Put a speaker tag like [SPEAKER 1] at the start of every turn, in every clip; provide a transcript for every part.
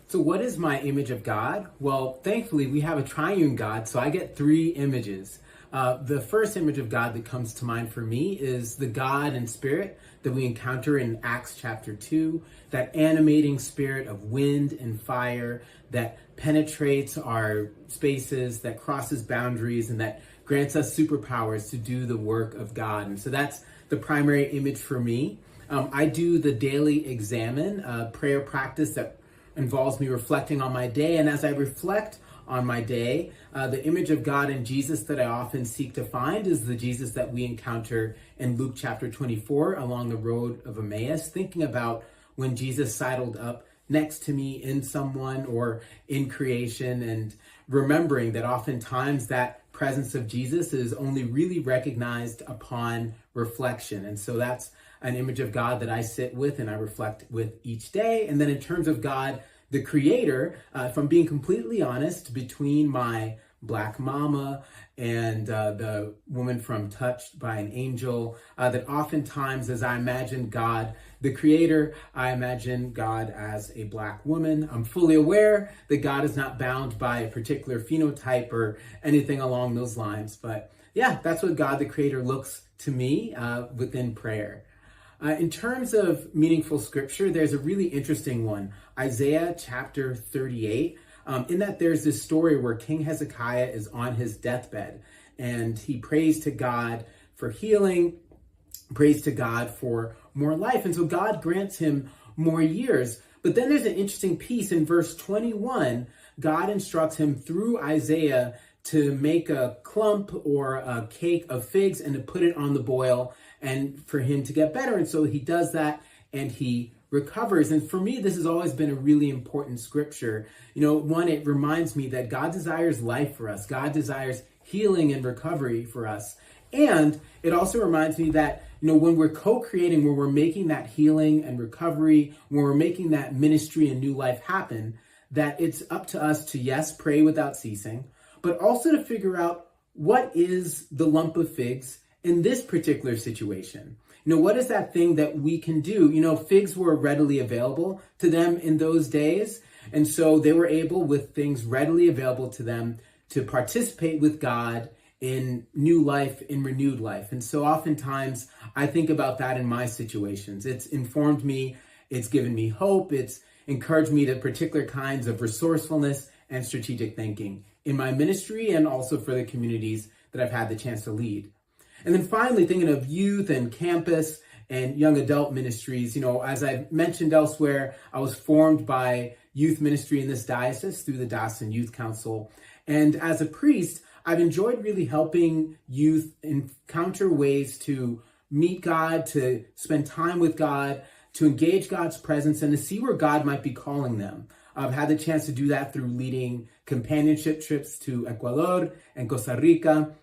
[SPEAKER 1] So what is my image of God? Well, thankfully we have a triune God, so I get three images. The first image of God that comes to mind for me is the God and Spirit that we encounter in Acts chapter 2, that animating spirit of wind and fire that penetrates our spaces, that crosses boundaries, and that grants us superpowers to do the work of God. And so that's the primary image for me. I do the daily examine, prayer practice that involves me reflecting on my day. And as I reflect on my day, the image of God and Jesus that I often seek to find is the Jesus that we encounter in Luke chapter 24 along the road of Emmaus, thinking about when Jesus sidled up next to me in someone or in creation, and remembering that oftentimes that presence of Jesus is only really recognized upon reflection. And so that's an image of God that I sit with and I reflect with each day. And then in terms of God, the Creator, if I'm being completely honest, between my Black mama and the woman from Touched by an Angel, that oftentimes as I imagine God, the Creator, I imagine God as a Black woman. I'm fully aware that God is not bound by a particular phenotype or anything along those lines. But yeah, that's what God, the Creator, looks to me within prayer. In terms of meaningful scripture, there's a really interesting one, Isaiah chapter 38, in that there's this story where King Hezekiah is on his deathbed and he prays to God for healing, prays to God for more life. And so God grants him more years. But then there's an interesting piece in verse 21. God instructs him through Isaiah to make a clump or a cake of figs and to put it on the boil and for him to get better. And so he does that and he recovers. And for me, this has always been a really important scripture. You know, one, it reminds me that God desires life for us. God desires healing and recovery for us. And it also reminds me that, you know, when we're co-creating, when we're making that healing and recovery, when we're making that ministry and new life happen, that it's up to us to, yes, pray without ceasing, but also to figure out what is the lump of figs in this particular situation. You know, what is that thing that we can do? You know, figs were readily available to them in those days. And so they were able, with things readily available to them, to participate with God in new life, in renewed life. And so oftentimes I think about that in my situations. It's informed me, it's given me hope, it's encouraged me to particular kinds of resourcefulness and strategic thinking in my ministry and also for the communities that I've had the chance to lead. And then finally, thinking of youth and campus and young adult ministries, you know, as I mentioned elsewhere, I was formed by youth ministry in this diocese through the Diocesan Youth Council. And as a priest, I've enjoyed really helping youth encounter ways to meet God, to spend time with God, to engage God's presence, and to see where God might be calling them. I've had the chance to do that through leading companionship trips to Ecuador and Costa Rica.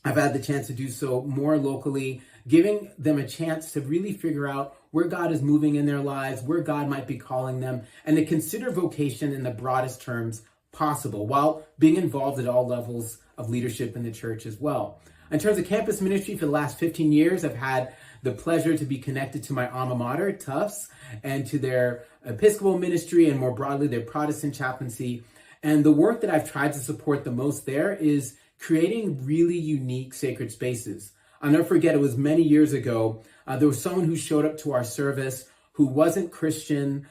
[SPEAKER 1] I've had the chance to do so more locally, giving them a chance to really figure out where God is moving in their lives, where God might be calling them, and to consider vocation in the broadest terms possible, while being involved at all levels of leadership in the church as well. In terms of campus ministry, for the last 15 years, I've had the pleasure to be connected to my alma mater, Tufts, and to their Episcopal ministry and more broadly their Protestant chaplaincy. And the work that I've tried to support the most there is creating really unique sacred spaces. I'll never forget, it was many years ago, there was someone who showed up to our service who wasn't Christian,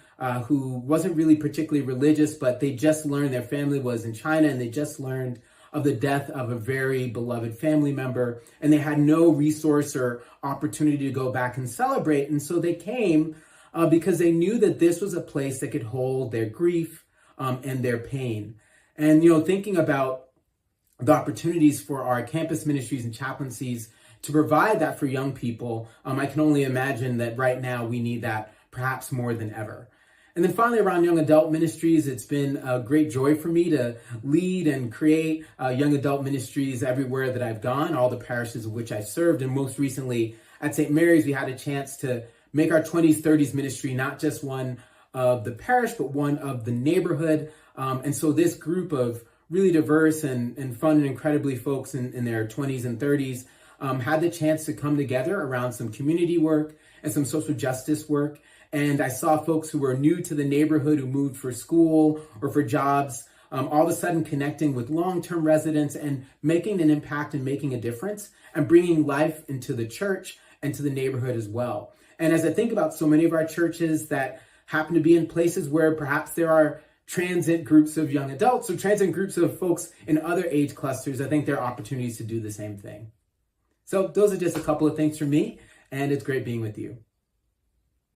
[SPEAKER 1] who wasn't really particularly religious, but they just learned their family was in China and they just learned of the death of a very beloved family member, and they had no resource or opportunity to go back and celebrate. And so they came because they knew that this was a place that could hold their grief and their pain. And, you know, thinking about the opportunities for our campus ministries and chaplaincies to provide that for young people, I can only imagine that right now we need that perhaps more than ever. And then finally, around young adult ministries, it's been a great joy for me to lead and create young adult ministries everywhere that I've gone, all the parishes of which I've served. And most recently at St. Mary's, we had a chance to make our 20s, 30s ministry not just one of the parish, but one of the neighborhood. And so this group of really diverse and fun and incredibly folks in their 20s and 30s had the chance to come together around some community work and some social justice work. And I saw folks who were new to the neighborhood, who moved for school or for jobs, all of a sudden connecting with long-term residents and making an impact and making a difference and bringing life into the church and to the neighborhood as well. And as I think about so many of our churches that happen to be in places where perhaps there are transient groups of young adults or transient groups of folks in other age clusters, I think there are opportunities to do the same thing. So those are just a couple of things from me, and it's great being with you.